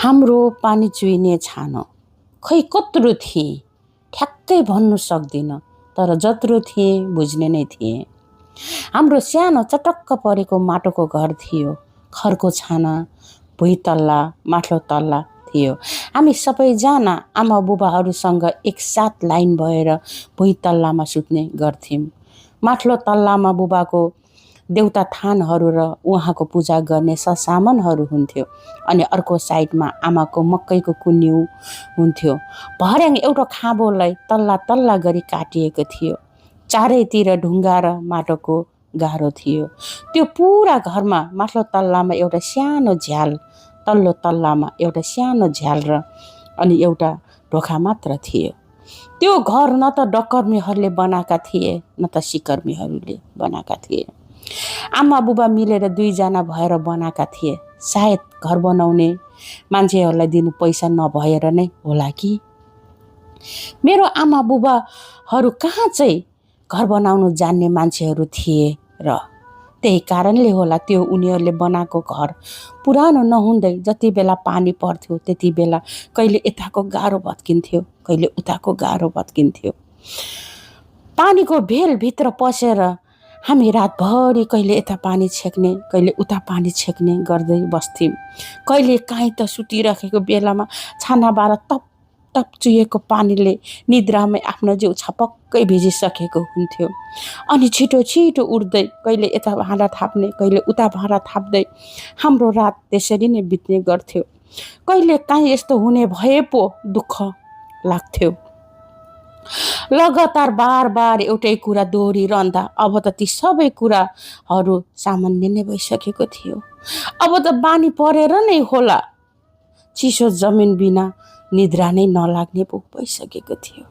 हाम्रो पानी चुइने छानो खै कत्रो थिए ठ्याक्कै भन्नु सक्दिनँ, तर जत्रो थिए बुझ्ने नै थिए। हाम्रो सानो चटक्क परेको माटोको घर थियो। खरको छाना, भुइँतल्ला, माथिल्लो तल्ला थियो। हामी सबैजना आमा बुबाहरूसँग एकसाथ लाइन भएर भुइँतल्लामा सुत्ने गर्थ्यौँ। माथिल्लो तल्लामा बुबाको देउता थानहरू र उहाँको पूजा गर्ने ससामानहरू हुन्थ्यो अनि अर्को साइडमा आमाको मकैको कुन्यु हुन्थ्यो। भर्याङ एउटा खाँबोलाई तल्ला तल्ला गरी काटिएको थियो। चारैतिर ढुङ्गा र माटोको गाह्रो थियो। त्यो पुरा घरमा माथिल्लो तल्लामा एउटा सानो झ्याल, तल्लो तल्लामा एउटा सानो झ्याल र अनि एउटा ढोका मात्र थियो। त्यो घर न त डकर्मीहरूले बनाएका थिए न त सिकर्मीहरूले बनाएका थिए। आमा बुबा मिलेर दुईजना भएर बनाएका थिए। सायद घर बनाउने मान्छेहरूलाई दिनु पैसा नभएर नै होला कि। मेरो आमा बुबाहरू कहाँ चाहिँ घर बनाउनु जान्ने मान्छेहरू थिए र त्यही कारणले होला त्यो उनीहरूले बनाएको घर पुरानो नहुँदै जति बेला पानी पर्थ्यो त्यति बेला कहिले यताको गाह्रो भत्किन्थ्यो, कहिले उताको गाह्रो भत्किन्थ्यो। पानीको भेलभित्र पसेर हामी रातभरि कहिले यता पानी छेक्ने, कहिले उता पानी छेक्ने गर्दै बस्थ्यौँ। कहिले काहीँ त सुतिराखेको बेलामा छानाबाट तप तप चुहिएको पानीले निद्रामै आफ्नो जिउ छपक्कै भिजिसकेको हुन्थ्यो। अनि छिटो छिटो उठ्दै कहिले यता भाँडा थाप्ने, कहिले उता भाँडा थाप्दै हाम्रो रात त्यसरी नै बित्ने गर्थ्यो। कहिले काहीँ यस्तो हुने भए पो दुःख लाग्थ्यो। लगातार बार बार एउटै कुरा दोहोरिरहँदा अब त ती सबै कुराहरू सामान्य नै भइसकेको थियो। अब त बानी परेर नै होला चिसो जमिन बिना निद्रा नै नलाग्ने पो भइसकेको थियो।